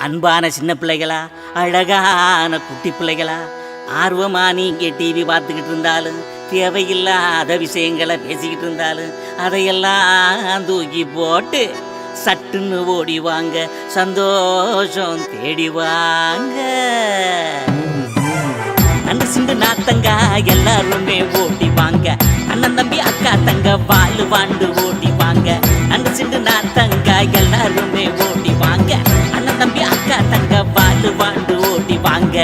அன்பான சின்ன பிள்ளைகளா, அழகான குட்டி பிள்ளைகளா, ஆர்வமா நீங்க டிவி பார்த்துக்கிட்டு இருந்தாலும், தேவையில்லாத விஷயங்களை பேசிக்கிட்டு இருந்தாலும், அதையெல்லாம் தூக்கி போட்டு சட்டுன்னு ஓடி வாங்க, சந்தோஷம் தேடி வாங்க. நண்டு சிண்டு நாத்தங்க எல்லாருமே ஓடி வாங்க, அண்ணன் தம்பி அக்கா தங்க வாழு வாண்டு ஓடி வாங்க. நண்டு சிண்டு நாத்தங்க எல்லாருமே ஓடி வாங்க, அண்ணன் தம்பி அக்கா தங்க வாழு வாண்டு ஓடி வாங்க.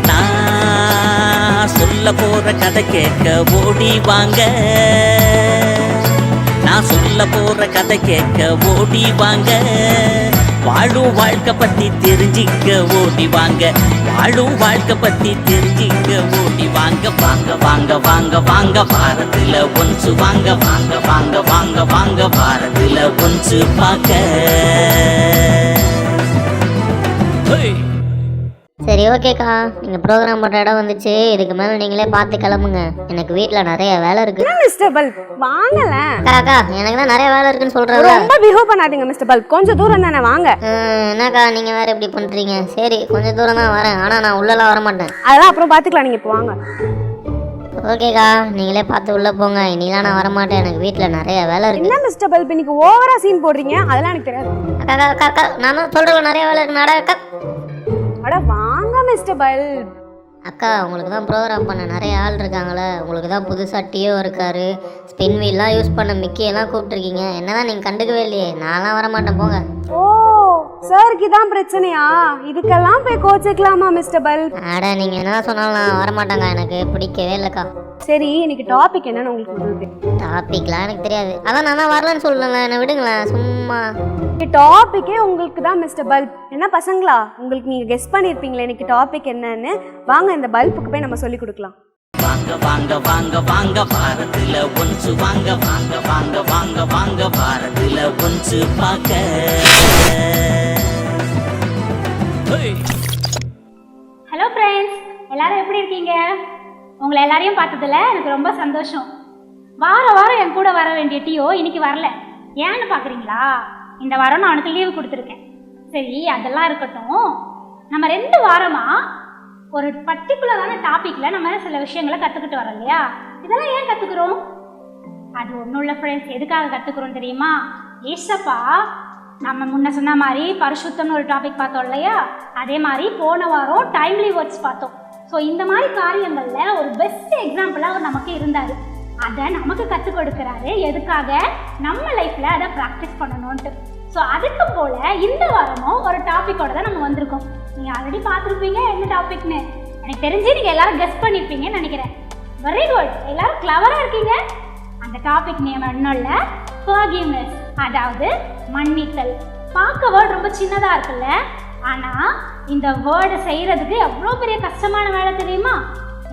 நான் சொல்ல போற கதை கேட்க ஓடி வாங்க, நான் சொல்ல போற கதை கேட்க ஓடி வாங்க. வாழும் வாழ்க்கை பத்தி தெரிஞ்சிக்க ஓடி வாங்க, வாழும் வாழ்க்கை பத்தி தெரிஞ்சிக்க ஓடி வாங்க. வாங்க வாங்க வாங்க வாங்க வாரத்துல ஒன்று வாங்க, வாங்க வாங்க வாங்க வாங்க வாரத்துல ஒன்று பார்க்க. சரி, ஓகேக்கா, நீங்கள் ப்ரோக்ராம் பண்ணுற இடம் வந்துச்சு. இதுக்கு மேலே நீங்களே பார்த்து கிளம்புங்க. எனக்கு வீட்டில் நிறைய வேலை இருக்கு. மிஸ்டர் பல்ப் வாங்கல. அக்கா, எனக்கு தான் நிறைய வேலை இருக்குன்னு சொல்கிறேன். ரொம்ப பிஹேவ் பண்ணாதீங்க மிஸ்டர் பல்ப், கொஞ்சம் தூரம் தானே, வாங்க. என்னக்கா நீங்கள் வேறு எப்படி பண்ணுறீங்க? சரி, கொஞ்சம் தூரம் தான் வரேன், ஆனால் நான் உள்ளெல்லாம் வர மாட்டேன். அதெல்லாம் அப்புறம் பார்த்துக்கலாம், நீங்கள் இப்போ வாங்க. ஓகேக்கா, நீங்களே பார்த்து உள்ளே போங்க. இனிலாம் நான் வரமாட்டேன், எனக்கு வீட்டில் நிறைய வேலை இருக்கு. என்ன மிஸ்டர் பல்ப் இன்னைக்கு ஓவரா சீன் போடுறீங்க? அதெல்லாம் எனக்கு தெரியாது. அக்கா, நான் தான் சொல்கிறேன் நிறைய வேலை இருக்கு. அக்கா அட வாங்க மிஸ்டர் பல்ப். அக்கா, உங்களுக்கு தான் ப்ரோக்ராம் பண்ண நிறைய ஆள் இருக்காங்களே, உங்களுக்கு தான் புதுசாக டியோ இருக்காரு, ஸ்பின் வீல்லாம் யூஸ் பண்ண மிக்கியெல்லாம் கூப்பிட்ருக்கீங்க. என்னதான் நீங்கள் கண்டுக்கவே இல்லையே. நான்லாம் வரமாட்டேன், போங்க. ஓ, சாருக்கு தான் பிரச்சனையா? இதுக்கெல்லாம் போய் கோச்சிக்கலாமா மிஸ்டர் பல்ப்? அட, நீங்கள் என்ன சொன்னாலும் நான் வரமாட்டேங்க, எனக்கு பிடிக்கவே இல்லைக்கா. சரி, இன்னைக்கு டாபிக் என்னன்னு உங்களுக்கு சொல்லுது? டாபிக்லாம் எனக்கு தெரியாது, அதான் நான் வரலன்னு சொல்லல, என்னை விடுங்களேன் சும்மா. டாபிக்கே உங்களுக்கு தான் மிஸ்டர் பல்ப். என்ன பசங்களா, உங்களுக்கு நீங்க கெஸ் பண்ணிருப்பீங்களே இன்னைக்கு டாபிக் என்னன்னு. வாங்க இந்த பல்புக்கு போய் நம்ம சொல்லி கொடுக்கலாம். வாங்க வாங்க வாங்க வாங்க வாரத்துல ஒன்று வாங்க, வாங்க வாங்க வாங்க வாங்க வாரத்துல ஒன்று பார்க்க. ஹலோ ஃப்ரெண்ட்ஸ், எல்லாரும் எப்படி இருக்கீங்க? உங்களை எல்லாரையும் பார்த்ததுல எனக்கு ரொம்ப சந்தோஷம். வாரம் என் கூட வர வேண்டிய டியோ இன்னைக்கு வரல. ஏன்னு பார்க்குறீங்களா? இந்த வாரம் நான் அவனுக்கு லீவு கொடுத்துருக்கேன். சரி, அதெல்லாம் இருக்கட்டும். நம்ம 2 வாரமாக ஒரு பர்டிகுலரான டாப்பிக்கில் நம்ம சில விஷயங்களை கற்றுக்கிட்டு வரோம் இல்லையா? இதெல்லாம் ஏன் கற்றுக்குறோம்? அது ஒன்றும் இல்லை ஃப்ரெண்ட்ஸ். எதுக்காக கற்றுக்குறோம் தெரியுமா? ஏசப்பா நம்ம முன்ன சொன்ன மாதிரி பரிசுத்தம்னு ஒரு டாபிக் பார்த்தோம் இல்லையா? அதே மாதிரி போன வாரம் டைம்லி வேர்ட்ஸ் பார்த்தோம். ஸோ இந்த மாதிரி காரியங்களில் ஒரு பெஸ்ட் எக்ஸாம்பிளாக அவர் நமக்கு இருந்தார். அதை நமக்கு கற்றுக் கொடுக்குறாரு. எதுக்காக? நம்ம லைஃப்பில் அதை ப்ராக்டிஸ் பண்ணணும்ன்ட்டு. ஸோ அதுக்கு போல் இந்த வாரமும் ஒரு டாப்பிக்கோட தான் நம்ம வந்திருக்கோம். நீங்கள் ஆல்ரெடி பார்த்துருப்பீங்க என்ன டாபிக்னு. எனக்கு தெரிஞ்சு நீங்கள் எல்லாரும் கெஸ் பண்ணியிருப்பீங்கன்னு நினைக்கிறேன். வெரி குட், எல்லாரும் கிளவராக இருக்கீங்க. அந்த டாபிக் நேம் ஒன்றும் இல்லை, ஃபர்கிவ்னஸ், அதாவது மன்னித்தல். பார்க்க வேர்டு ரொம்ப சின்னதாக இருக்குல்ல, ஆனால் இந்த வேர்டை செய்கிறதுக்கு எவ்வளோ பெரிய கஷ்டமான வேலை தெரியுமா?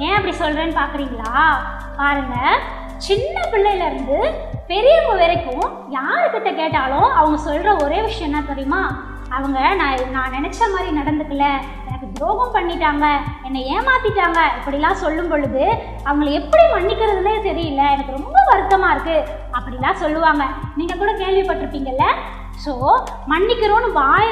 ஏன் அப்படி சொல்கிறேன்னு பார்க்குறீங்களா? பாருங்க, சின்ன பிள்ளையிலேருந்து பெரியவங்க வரைக்கும் யாருக்கிட்ட கேட்டாலும் அவங்க சொல்கிற ஒரே விஷயம் என்ன தெரியுமா? அவங்க நான் நினச்ச மாதிரி நடந்துக்கல, எனக்கு துரோகம் பண்ணிட்டாங்க, என்னை ஏமாற்றிட்டாங்க, இப்படிலாம் சொல்லும் பொழுது அவங்கள எப்படி மன்னிக்கிறதுனே தெரியல, எனக்கு ரொம்ப வருத்தமாக இருக்குது, அப்படிலாம் சொல்லுவாங்க. நீங்கள் கூட கேள்விப்பட்டிருப்பீங்கல்ல? ஸோ மன்னிக்கிறோன்னு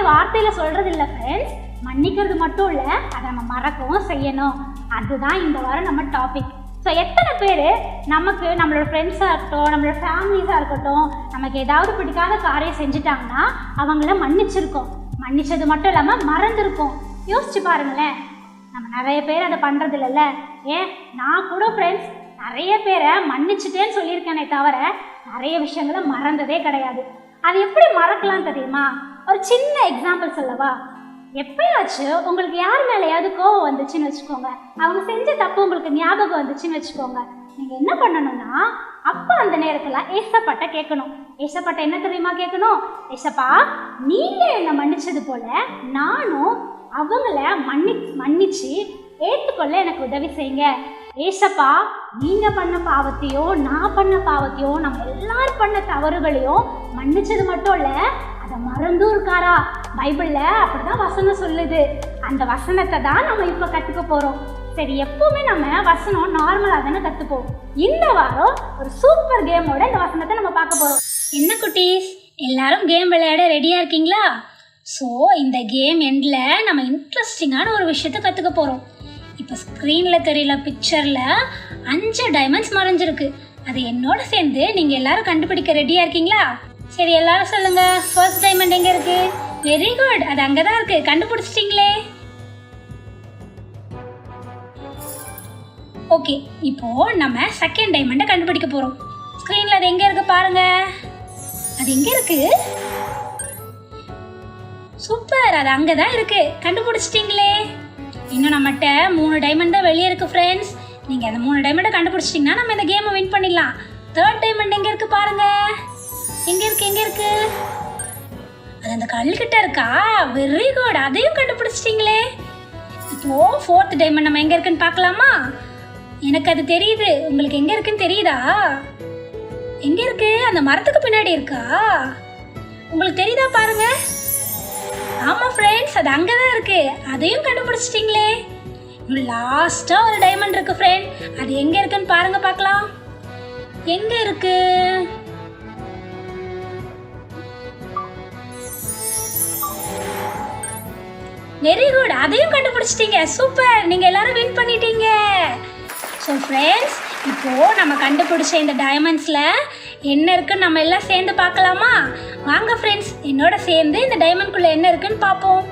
வார்த்தையில் சொல்கிறது இல்லை ஃப்ரெண்ட்ஸ். மன்னிக்கிறது மட்டும் இல்லை, அதை நம்ம மறக்கவும் செய்யணும். அதுதான் இந்த வாரம் நம்ம டாபிக். ஸோ எத்தனை பேர் நமக்கு நம்மளோட ஃப்ரெண்ட்ஸாக இருக்கட்டும், நம்மளோட ஃபேமிலிஸாக இருக்கட்டும், நமக்கு ஏதாவது பிடிக்காத காரியம் செஞ்சுட்டாங்கன்னா அவங்கள மன்னிச்சிருக்கோம். மன்னிச்சது மட்டும் இல்லாமல் மறந்துருக்கோம். யோசிச்சு பாருங்களேன், நம்ம நிறைய பேர் அதை பண்ணுறது இல்லைல்ல. ஏன், நான் கூட ஃப்ரெண்ட்ஸ் நிறைய பேரை மன்னிச்சிட்டேன்னு சொல்லியிருக்கேனே தவிர நிறைய விஷயங்களை மறந்ததே கிடையாது. அது எப்படி மறக்கலாம் தெரியுமா? ஒரு சின்ன எக்ஸாம்பிள் சொல்லவா? எப்பயாச்சும் உங்களுக்கு யார் மேலேயாவது கோவம் வந்துச்சுன்னு வச்சுக்கோங்க, அவங்க செஞ்ச தப்பு உங்களுக்கு ஞாபகம் வந்துச்சுன்னு வச்சுக்கோங்க, நீங்கள் என்ன பண்ணணும்னா அப்போ அந்த நேரத்தில் ஏசப்பாட்ட கேட்கணும். ஏசப்பாட்ட என்ன தெரியுமா கேட்கணும்? ஏசப்பா, நீங்கள் என்னை மன்னிச்சது போல நானும் அவங்கள மன்னிச்சு ஏற்றுக்கொள்ள எனக்கு உதவி செய்யுங்க. ஏசப்பா, நீங்கள் பண்ண பாவத்தையோ நான் பண்ண பாவத்தையோ நம்ம எல்லாரும் பண்ண தவறுகளையும் மன்னிச்சது மட்டும் இல்லை, அதை மறந்தும் இருக்காரா? பைபிளில் அப்படிதான் வசனம் சொல்லுது. அந்த வசனத்தை தான் நம்ம இப்போ கற்றுக்க போகிறோம். சரி, எப்பவுமே நம்ம வசனம் நார்மலாக தானே கற்றுப்போம். இந்த வாரம் ஒரு சூப்பர் கேமோட இந்த வசனத்தை நம்ம பார்க்க போகிறோம். என்ன குட்டீஸ், எல்லாரும் கேம் விளையாட ரெடியாக இருக்கீங்களா? ஸோ இந்த கேம் எண்டில் நம்ம இன்ட்ரெஸ்டிங்கான ஒரு விஷயத்தை கற்றுக்க போகிறோம். இப்போ ஸ்க்ரீனில் தெரியல பிக்சரில் 5 டைமண்ட்ஸ் மறைஞ்சிருக்கு. அது என்னோட சேர்ந்து நீங்கள் எல்லாரும் கண்டுபிடிக்க ரெடியாக இருக்கீங்களா? சரி, எல்லாரும் சொல்லுங்கள், ஃபர்ஸ்ட் டைமண்ட் எங்கே இருக்குது? வெரி குட், அது அங்கே தான் இருக்குது. கண்டுபிடிச்சிட்டிங்களே. ஓகே, இப்போது நம்ம செகண்ட் டைமண்டை கண்டுபிடிக்க போகிறோம். ஸ்க்ரீனில் அது எங்கே இருக்குது பாருங்கள். அது எங்கே இருக்குது? சூப்பர், அது அங்கே தான் இருக்குது. கண்டுபிடிச்சிட்டிங்களே. இன்னும் நம்மகிட்ட 3 டைமண்ட் தான் வெளியே இருக்குது ஃப்ரெண்ட்ஸ். நீங்கள் அந்த 3 டைமண்டை கண்டுபிடிச்சிட்டிங்கன்னா நம்ம இந்த கேமை வின் பண்ணிடலாம். தேர்ட் டைமண்ட் எங்கே இருக்குது பாருங்கள். எங்கே இருக்குது? அது அந்த கல்கிட்ட இருக்கா? வெரி குட், அதையும் கண்டுபிடிச்சிட்டிங்களே. இப்போது ஃபோர்த் டைமண்ட் நம்ம எங்கே இருக்குன்னு பார்க்கலாமா? எனக்கு அது தெரியுது. உங்களுக்கு எங்கே இருக்குன்னு தெரியுதா? எங்கே இருக்கு? அந்த மரத்துக்கு பின்னாடி இருக்கா? உங்களுக்கு தெரியுதா பாருங்க. ஆமாம் ஃப்ரெண்ட்ஸ், அது அங்கே தான் இருக்கு. அதையும் கண்டுபிடிச்சிட்டிங்களே. லாஸ்ட்டாக ஒரு டைமண்ட் இருக்கு ஃப்ரெண்ட். அது எங்கே இருக்குன்னு பாருங்க பார்க்கலாம். எங்கே இருக்கு? வெரி குட், அதையும் கண்டுபிடிச்சிட்டீங்க. சூப்பர், நீங்கள் எல்லாரும் வின் பண்ணிட்டீங்க. ஸோ ஃப்ரெண்ட்ஸ், இப்போது நம்ம கண்டுபிடிச்ச இந்த டைமண்ட்ஸில் என்ன இருக்குன்னு நம்ம எல்லாம் சேர்ந்து பார்க்கலாமா? வாங்க ஃப்ரெண்ட்ஸ், என்னோட சேர்ந்து இந்த டைமண்ட்குள்ளே என்ன இருக்குன்னு பார்ப்போம்.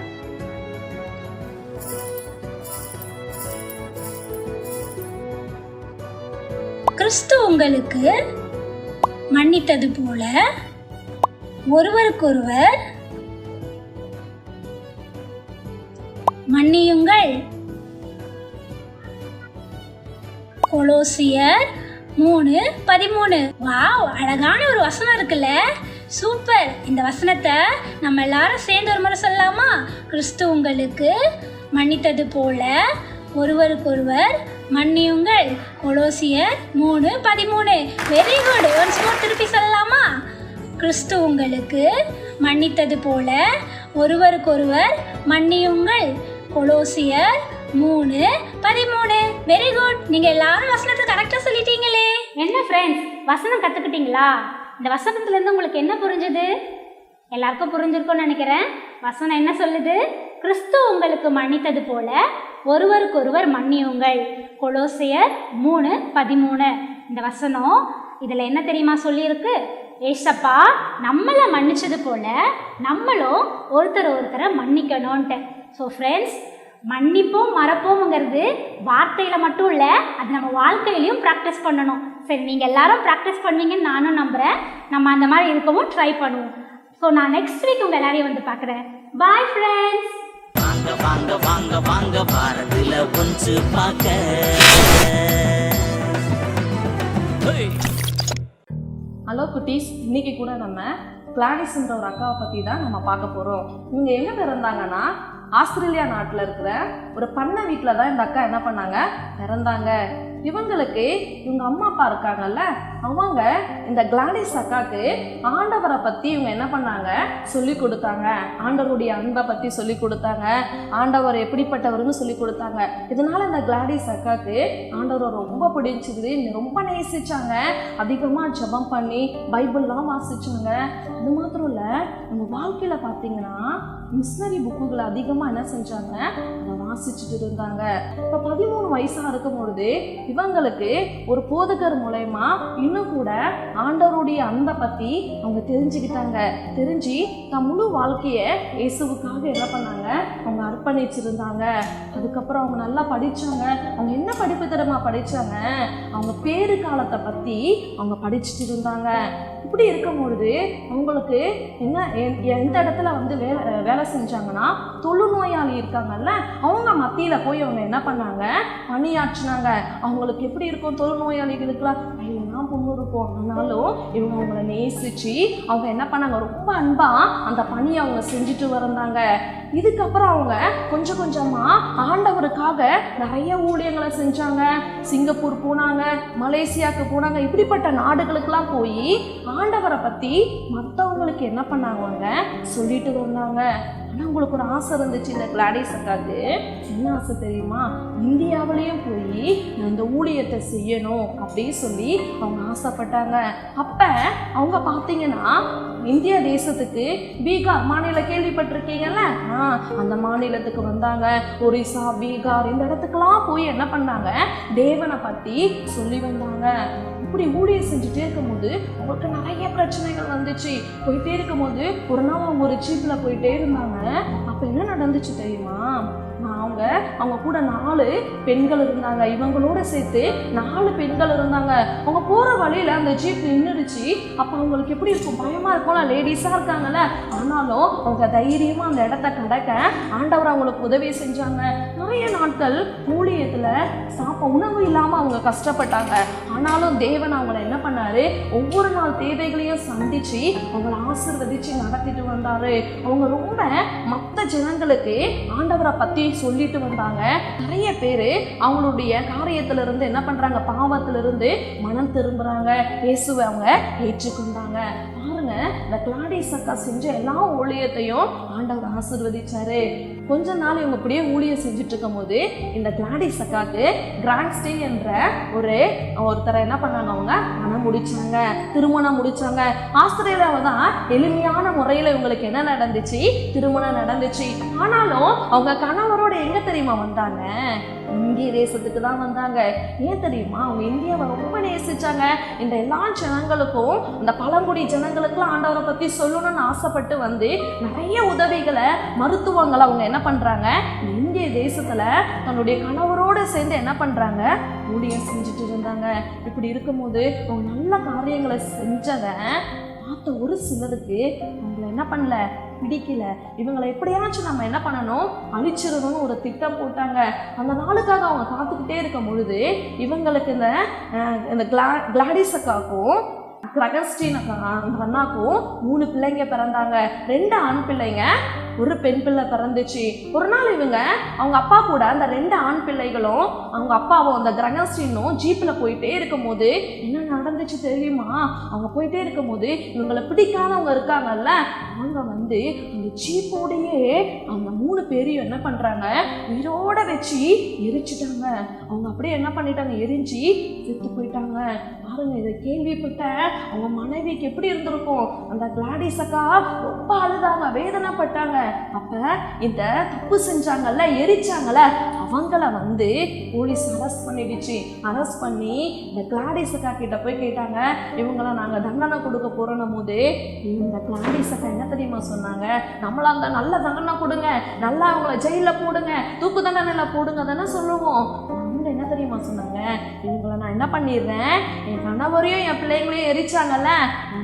கிறிஸ்து உங்களுக்கு மன்னித்தது போல ஒருவருக்கொருவர் மன்னியுங்கள். கொலோசியர் 3:13. வாவ், அழகான ஒரு வசனம் இருக்குல்ல. சூப்பர், இந்த வசனத்தை நம்ம எல்லாரும் சேர்ந்து ஒரு முறை சொல்லலாமா? கிறிஸ்து உங்களுக்கு மன்னித்தது போல ஒருவருக்கொருவர் மன்னியுங்கள். கொலோசியர் 3:13. வெரி குட், ஒன்ஸ் மோர் திருப்பி சொல்லலாமா? கிறிஸ்து உங்களுக்கு மன்னித்தது போல ஒருவருக்கொருவர் மன்னியுங்கள். கொலோசியர் 3:13. வெரி குட், நீங்கள் எல்லாரும் வசனத்தை கரெக்டாக சொல்லிட்டீங்களே. என்ன ஃப்ரெண்ட்ஸ், வசனம் கற்றுக்கிட்டீங்களா? இந்த வசனத்துலேருந்து உங்களுக்கு என்ன புரிஞ்சுது? எல்லாருக்கும் புரிஞ்சிருக்கும்னு நினைக்கிறேன். வசனம் என்ன சொல்லுது? கிறிஸ்து உங்களுக்கு மன்னித்தது போல ஒருவருக்கொருவர் மன்னியுங்கள். கொலோசியர் 3:13. இந்த வசனம் இதில் என்ன தெரியுமா சொல்லியிருக்கு? ஏசப்பா நம்மளை மன்னிச்சது போல நம்மளும் ஒருத்தரை மன்னிக்கணும்ன்ட்டு. ஸோ ஃப்ரெண்ட்ஸ், மன்னிப்போம் மறப்போம்ங்கிறது வார்த்தையில் மட்டும் இல்லை, அது நம்ம வாழ்க்கையிலையும் ப்ராக்டிஸ் பண்ணணும். சரி, நீங்கள் எல்லாரும் ப்ராக்டிஸ் பண்ணுவீங்கன்னு நானும் நம்புகிறேன். நம்ம அந்த மாதிரி இருக்கவும் ட்ரை பண்ணுவோம். ஸோ நான் நெக்ஸ்ட் வீக் உங்கள் எல்லாரையும் வந்து பார்க்குறேன். Bye friends. வாங்க வாங்க வாங்க வாங்க வாரத்துல ஒன்று பார்க்க. ஹலோ குட்டீஸ், இன்னைக்கு கூட நம்ம கிளாடிஸ்ன்ற ஒரு அக்காவை பற்றி தான் நம்ம பார்க்க போகிறோம். இவங்க எங்கே பிறந்தாங்கன்னா ஆஸ்திரேலியா நாட்டில் இருக்கிற ஒரு பண்ணை வீட்டில் தான் இந்த அக்கா என்ன பண்ணாங்க, பிறந்தாங்க. இவங்களுக்கு இவங்க அம்மா அப்பா இருக்காங்கல்ல, அவங்க இந்த கிளாடிஸ் அக்காவுக்கு ஆண்டவரை பற்றி இவங்க என்ன பண்ணாங்க, சொல்லி கொடுத்தாங்க. ஆண்டவருடைய அன்பை பற்றி சொல்லி கொடுத்தாங்க. ஆண்டவர் எப்படிப்பட்டவர்னு சொல்லி கொடுத்தாங்க. இதனால இந்த கிளாடிஸ் அக்காவுக்கு ஆண்டவரை ரொம்ப பிடிச்சிது, ரொம்ப நேசிச்சாங்க. அதிகமாக ஜெபம் பண்ணி பைபிள்லாம் வாசிச்சாங்க. அது மாத்திரம் இல்லை, நம்ம வாழ்க்கையில் பார்த்தீங்கன்னா மிஷனரி புக்குகளை அதிகமாக என்ன செஞ்சாங்க, அதை வாசிச்சுட்டு இருந்தாங்க. இப்போ 13 வயசாக இருக்கும் பொழுது இவங்களுக்கு ஒரு போதகர் மூலயமா இன்னும் கூட ஆண்டவருடைய அன்பை பற்றி அவங்க தெரிஞ்சுக்கிட்டாங்க. தெரிஞ்சு தன் முழு வாழ்க்கையை இயேசுவுக்காக என்ன பண்ணாங்க, அவங்க அர்ப்பணிச்சிருந்தாங்க. அதுக்கப்புறம் அவங்க நல்லா படித்தாங்க. அவங்க என்ன படிப்பு திறமா படித்தாங்க, அவங்க பேரு காலத்தை பற்றி அவங்க படிச்சுட்டு இருந்தாங்க. இப்படி இருக்கும்பொழுது அவங்களுக்கு என்ன எந்த இடத்துல வந்து வேலை செஞ்சாங்கன்னா, தொழுநோயாளி இருக்காங்கல்ல, அவங்க மத்தியில் போய் அவங்க என்ன பண்ணாங்க, பணியாற்றினாங்க. அவங்களுக்கு எப்படி இருக்கும், தொழுநோயாளிகளுக்குலாம் எல்லாம் பொண்ணு இருக்கும். ஆனாலும் இவங்க அவங்கள நேசிச்சு அவங்க என்ன பண்ணாங்க, ரொம்ப அன்பா அந்த பணியை அவங்க செஞ்சுட்டு வந்தாங்க. இதுக்கப்புறம் அவங்க கொஞ்சம் கொஞ்சமா ஆண்டவருக்காக நிறைய ஊழியங்களை செஞ்சாங்க. சிங்கப்பூர் போனாங்க, மலேசியாவுக்கு போனாங்க. இப்படிப்பட்ட நாடுகளுக்கெல்லாம் போய் ஆண்டவரை பற்றி மற்றவங்களுக்கு என்ன பண்ணாங்க, சொல்லிட்டு வந்தாங்க. ஆனால் உங்களுக்கு ஒரு ஆசை இருந்துச்சு இந்த கிளாடிஸ் அக்காவுக்கு. என்ன ஆசை தெரியுமா? இந்தியாவிலையும் போய் நான் இந்த ஊழியத்தை செய்யணும் அப்படின்னு சொல்லி அவங்க ஆசைப்பட்டாங்க. அப்போ அவங்க பார்த்தீங்கன்னா இந்திய தேசத்துக்கு பீகார் மாநிலம் கேள்விப்பட்டிருக்கீங்கல்ல, அந்த மாநிலத்துக்கு வந்தாங்க. ஒரிசா, பீகார் இந்த இடத்துக்கெல்லாம் போய் என்ன பண்ணாங்க, தேவனை பற்றி சொல்லி வந்தாங்க. இப்படி ஊழியம் செஞ்சுட்டே இருக்கும்போது அவங்களுக்கு நிறைய பிரச்சனைகள் வந்துச்சு. போயிட்டே இருக்கும்போது ஒரு நாள் அவங்க ஒரு ஜீப்பில் போயிட்டே இருந்தாங்க. அப்போ என்ன நடந்துச்சு தெரியுமா? அவங்க கூட 4 பெண்கள் இருந்தாங்க. இவங்களோட சேர்த்து 4 பெண்கள் இருந்தாங்க. அவங்க போற வழியில அந்த ஜீப் நின்றுடுச்சு. அப்ப அவங்களுக்கு எப்படி இருக்கும்? பயமா இருக்கும்ல, லேடிஸா இருக்காங்கல்ல. ஆனாலும் அவங்க தைரியமா அந்த இடத்த கடக்க ஆண்டவர் அவங்களுக்கு உதவி செஞ்சாங்க. நிறைய நாட்கள் ஊழியத்துல உணவு இல்லாம அவங்க கஷ்டப்பட்டாங்க. ஆனாலும் தேவன் அவங்களை என்ன பண்ணாரு, ஒவ்வொரு நாள் தேவைகளையும் சந்திச்சு அவங்களை ஆசீர்வதிச்சு நடத்திட்டு வந்தாரு. அவங்க ரொம்ப மற்ற ஜனங்களுக்கு ஆண்டவரை பத்தி சொல்லிட்டு வந்தாங்க. நிறைய பேரு அவங்களுடைய காரியத்துல இருந்து என்ன பண்றாங்க, பாவத்துல இருந்து மனம் திரும்புறாங்க. இயேசுவை அவங்க ஏற்றுக்கொண்டாங்க. பாருங்க, இந்த கிளாடிஸ் அக்கா செஞ்ச எல்லா ஊழியத்தையும் ஆண்டவர் ஆசீர்வதிச்சாரு. கொஞ்ச நாள் இவங்க இப்படியே ஊழியம் செஞ்சுட்டு இருக்கும் போது இந்த கிளாடிஸ் அக்காவுக்கு கிராண்ட்ஸ்டீன் என்ற ஒருத்தரை என்ன பண்ணாங்க, அவங்க மனம் முடிச்சாங்க, திருமணம் முடிச்சாங்க. ஆஸ்திரேலியாவை தான் எளிமையான முறையில இவங்களுக்கு என்ன நடந்துச்சு, திருமணம் நடந்துச்சு. ஆனாலும் அவங்க கணவரோட எங்க தெரியுமா வந்தாங்க, இந்திய தேசத்துக்கு தான் வந்தாங்க. ஏன் தெரியுமா? அவங்க இந்தியாவை ரொம்ப நேசிச்சாங்க. இந்த எல்லா ஜனங்களுக்கும், இந்த பழங்குடி ஜனங்களுக்குலாம் ஆண்டவரை பத்தி சொல்லணும்னு ஆசைப்பட்டு வந்து நிறைய உதவிகளை, மருத்துவங்களை அவங்க என்ன பண்றாங்க, இந்திய தேசத்துல தன்னுடைய கணவரோட சேர்ந்து என்ன பண்றாங்க, ஊழியம் செஞ்சுட்டு இருந்தாங்க. இப்படி இருக்கும்போது அவங்க நல்ல காரியங்களை செஞ்சதை பார்த்த ஒரு சிலருக்கு அவங்களை என்ன பண்ணல, பிடிக்கல. இவங்களை எப்படியாச்சும் நம்ம என்ன பண்ணணும், அழிச்சிடணும்னு ஒரு திட்டம் போட்டாங்க. அந்த நாளுக்காக அவங்க காத்துக்கிட்டே இருக்கும் பொழுது இவங்களுக்கு இந்த கிளாடிஸ் அக்காவுக்கும் கிரகஸ்டீன் அண்ணாக்கும் 3 பிள்ளைங்க பிறந்தாங்க. 2 ஆண் பிள்ளைங்க, ஒரு பெண் பிள்ளை பிறந்துச்சு. ஒரு நாள் இவங்க அவங்க அப்பா கூட அந்த 2 ஆண் பிள்ளைகளும் அவங்க அப்பாவும் அந்த கிரகஸ்டீனும் ஜீப்பில் போயிட்டே இருக்கும் போது என்ன நடந்துச்சு தெரியுமா? அவங்க போயிட்டே இருக்கும் போது இவங்களை பிடிக்காதவங்க இருக்காங்கல்ல, அவங்க வந்து அந்த ஜீப்போடையே அந்த 3 பேரையும் என்ன பண்றாங்க, உயிரோட வச்சு எரிச்சிட்டாங்க. அவங்க அப்படியே என்ன பண்ணிட்டாங்க, எரிஞ்சு செத்து போயிட்டாங்க. பாருங்க, இதை கேள்விப்பட்ட அவங்க மனைவிக்கு எப்படி இருந்திருக்கும். அந்த கிளாடிஸ் அக்கா ரொம்ப அழுதாங்க, வேதனைப்பட்டாங்க. அப்ப இந்த தப்பு செஞ்சாங்கல்ல, எரிச்சாங்கல்ல, அவங்கள வந்து போலீஸ் அரெஸ்ட் பண்ணிடுச்சு. அரெஸ்ட் பண்ணி இந்த கிளாடிஸ் அக்கா கிட்ட போய் கேட்டாங்க, இவங்கள நாங்க தண்டனை கொடுக்க போறோம் போது இந்த கிளாடிஸ் அக்கா என்ன தெரியுமா சொன்னாங்க, நம்மள அந்த நல்ல தண்டனை கொடுங்க, நல்லா அவங்கள ஜெயில போடுங்க, தூக்கு தண்டனையில போடுங்க தானே சொல்லுவோம். என்ன தெரியுமா சொன்னாங்க, இவங்களை நான் என்ன பண்ணிடுறேன், என் கணவரையும் என் பிள்ளைங்களையும் எரிச்சாங்கல்ல,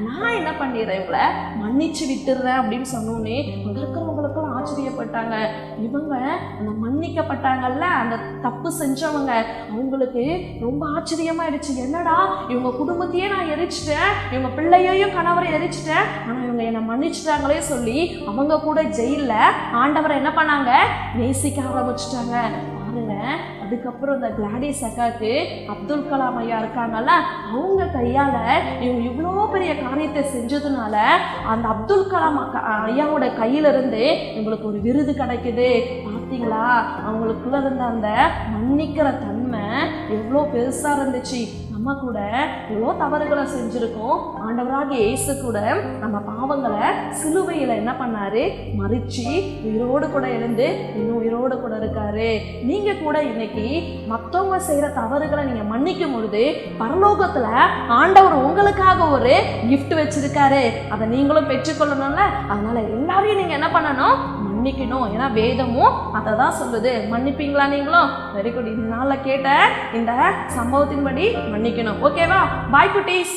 நான் என்ன பண்ணிடுறேன், இவங்களை மன்னிச்சு விட்டுடுறேன் அப்படின்னு சொன்னோன்னே இருக்கிறவங்களுக்கும் ஆச்சரியப்பட்டாங்க. இவங்க அந்த மன்னிக்கப்பட்டாங்கல்ல, அந்த தப்பு செஞ்சவங்க, அவங்களுக்கு ரொம்ப ஆச்சரியமாயிடுச்சு. என்னடா, இவங்க குடும்பத்தையே நான் எரிச்சிட்டேன், இவங்க பிள்ளையையும் கணவரை எரிச்சிட்டேன், ஆனால் இவங்க என்னை மன்னிச்சிட்டாங்களே சொல்லி அவங்க கூட ஜெயிலில் ஆண்டவரை என்ன பண்ணாங்க, நேசிக்க ஆரம்பிச்சிட்டாங்க. அதுக்கப்புறம் இந்த கிளாடிஸ் அக்காவுக்கு அப்துல் கலாம் ஐயா இருக்காங்கல்ல, அவங்க கையால் இவங்க இவ்வளோ பெரிய காரியத்தை செஞ்சதுனால அந்த அப்துல் கலாம் ஐயாவோட கையிலிருந்து இவங்களுக்கு ஒரு விருது கிடைக்குது. பார்த்தீங்களா, அவங்களுக்குள்ள இருந்த அந்த மன்னிக்கிற தன்மை எவ்வளோ பெருசாக இருந்துச்சு. நம்ம கூட எவ்வளோ தவறுகளை செஞ்சுருக்கோம். ஆண்டவராகிய இயேசு கூட நம்ம பாவங்களை சிலுவையில் என்ன பண்ணாரு, மறிச்சு உயிரோடு கூட எழுந்து இன்னும் உயிரோடு கூட இருக்காரு. நீங்கள் கூட இன்னைக்கு மற்றவங்க செய்கிற தவறுகளை நீங்கள் மன்னிக்கும் பொழுது பரலோகத்தில் ஆண்டவர் உங்களுக்காக ஒரு கிஃப்ட் வச்சிருக்காரு. அதை நீங்களும் பெற்றுக்கொள்ளணும்ல. அதனால எல்லாரையும் நீங்கள் என்ன பண்ணணும், மன்னிக்கணும். ஏன்னா வேதமும் அதை தான் சொல்லுது. மன்னிப்பீங்களா நீங்களும்? Very good. இந்த நாளில் கேட்ட இந்த சம்பவத்தின்படி மன்னிக்கணும். ஓகேவா? பாய் குட்டீஸ்.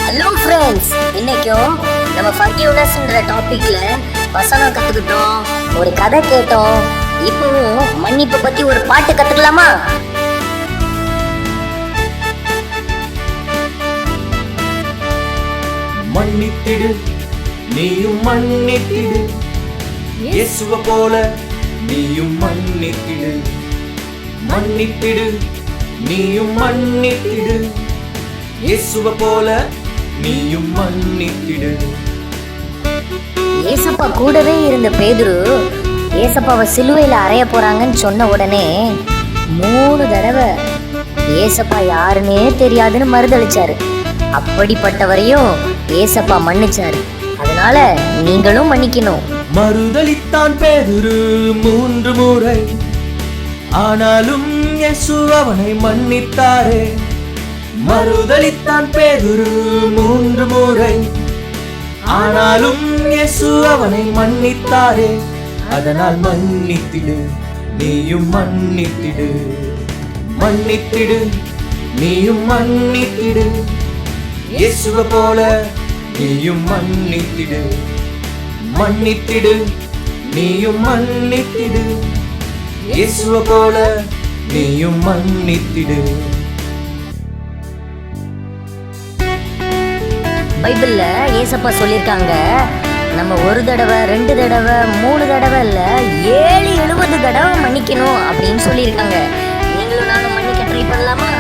ஹலோ ஃப்ரெண்ட்ஸ், இன்னைக்கும் நம்ம ஃபர்கிவ்னஸ்ன்ற டாபிக்ல வசனம் கத்துக்கிட்டோம், ஒரு கதை கேட்டோம். இப்பவும் மன்னிப்பை பத்தி ஒரு பாட்டு கத்துக்கலாமா? மன்னித்திடு, நீயும் மன்னித்திடு, இயேசுவை போல நீயும் மன்னித்திடு. மன்னித்திடு, நீயும் மன்னித்திடு, இயேசுவை போல நீயும் மன்னித்திடு. ஏசப்பா கூடவே இருந்த பேதுரு ஏசப்பாவை சிலுவையில் அறைய போறாங்கன்னு சொன்ன உடனே 3 தடவை ஏசப்பா யாருன்னே தெரியாதுன்னு மறுதளிச்சாரு. அப்படிப்பட்டவரையும் ஏசப்பா மன்னிச்சாரு. அதனால நீங்களும் மன்னிக்கணும். மறுதலித்தான் பேதுரு 3 முறை, ஆனாலும் இயேசு அவனை மன்னித்தாரே. மறுதலித்தான் பேதுரு 3 முறை, ஆனாலும் இயேசு அவனை மன்னித்தாரே. அதனால் மன்னித்திடு, நீயும் மன்னித்திடு. மன்னித்திடு, நீயும் மன்னித்திடு. இயேசுவை போல நீயும் மன்னித்திடு. மன்னித்திடு, நீயும் மன்னித்திடு. இயேசுவை போல நீயும் மன்னித்திடு. பைபிள்ல ஏசப்பா சொல்லியிருக்காங்க, நம்ம 1 தடவை 2 தடவை 3 தடவை இல்ல 70 தடவை மன்னிக்கணும் அப்படின்னு சொல்லியிருக்காங்க. நீங்களும் நானும் மன்னிக்க ட்ரை பண்ணலாமா?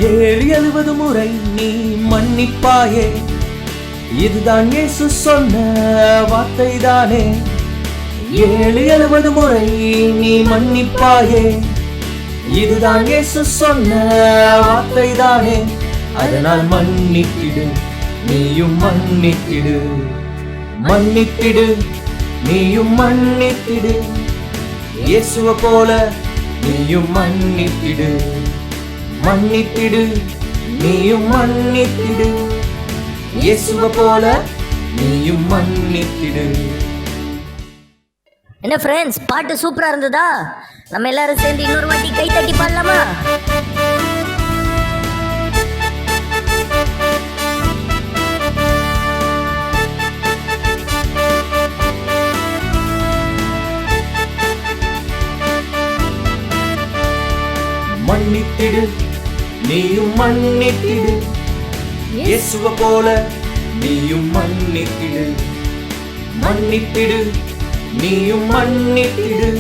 70 முறை நீ மன்னிப்பாயே. இதுதான் இயேசு சொன்ன வார்த்தை தானே. 70 முறை நீ மன்னிப்பாயே. இதுதான் இயேசு சொன்ன வார்த்தை தானே. அதனால் மன்னித்திடு, நீயும் மன்னித்திடு. மன்னித்திடு, நீயும் மன்னித்திடு. இயேசுவை போல நீயும் மன்னித்திடு. மன்னித்திடு, நீயும் மன்னித்திடு. இயேசுவை போல நீயும் மன்னித்திடு. என்ன ஃப்ரெண்ட்ஸ், பாட்டு சூப்பரா இருந்ததா? நம்ம எல்லாரும் சேர்ந்து இன்னொரு வாட்டி கை தட்டி பாடலாமா? மன்னித்திடு, நீயும் மன்னித்திடு. இயேசுவை போல நீயும் மன்னித்திடு. மன்னித்திடு, நீயும் மன்னித்திடு.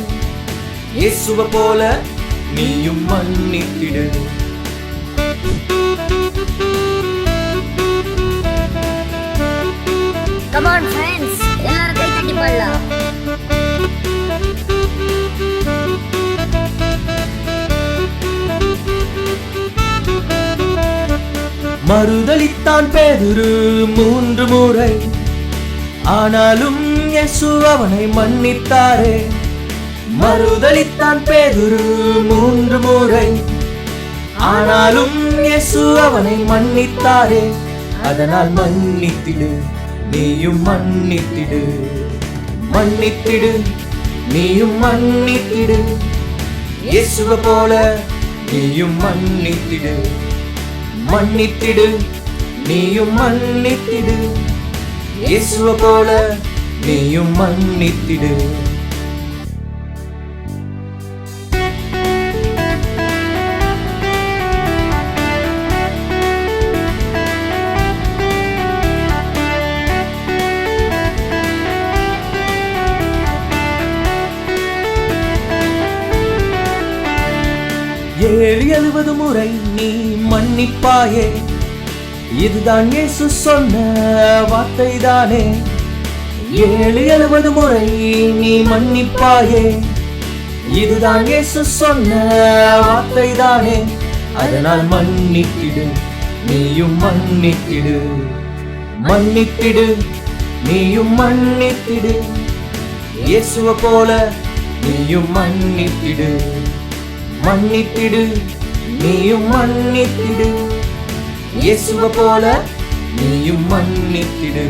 இயேசுவை போல நீயும் மன்னித்திடு. கம் ஆன் ஃப்ரெண்ட்ஸ், எல்லாரும் கை தட்டி பாடலாம். மறுதலித்தான் பேதுரு 3 முறை, ஆனாலும் இயேசு அவனை மன்னித்தாரே. மறுதலித்தான் பேதுரு 3 முறை, ஆனாலும் இயேசு அவனை மன்னித்தாரே. அதனால் மன்னித்திடு, நீயும் மன்னித்திடு. மன்னித்திடு, நீயும் மன்னித்திடு. இயேசுவை போல நீயும் மன்னித்திடு. மன்னித்திடு, நீயும் மன்னித்திடு. இயேசுவை போல நீயும் மன்னித்திடு. ஏழு 70 முறை நீ மன்னிப்பாயே. இதுதான் இயேசு சொன்ன வார்த்தை தானே. 70 முறை நீ மன்னிப்பாயே. இதுதான் இயேசு சொன்ன வார்த்தை தானே. அதனால் மன்னித்திடு, நீயும் மன்னித்திடு. மன்னித்திடு, நீயும் மன்னித்திடு. இயேசுவை போல நீயும் மன்னித்திடு. மன்னித்திடு, நீயும் மன்னித்திடு. இயேசுவை போல நீயும் மன்னித்திடு.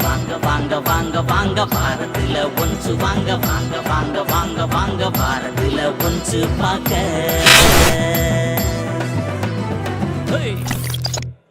வாங்க வாங்க வாங்க வாங்க வாரத்துல ஒன்று வாங்க வாங்க வாங்க வாங்க வாங்க வாரத்துல ஒன்று பார்க்க.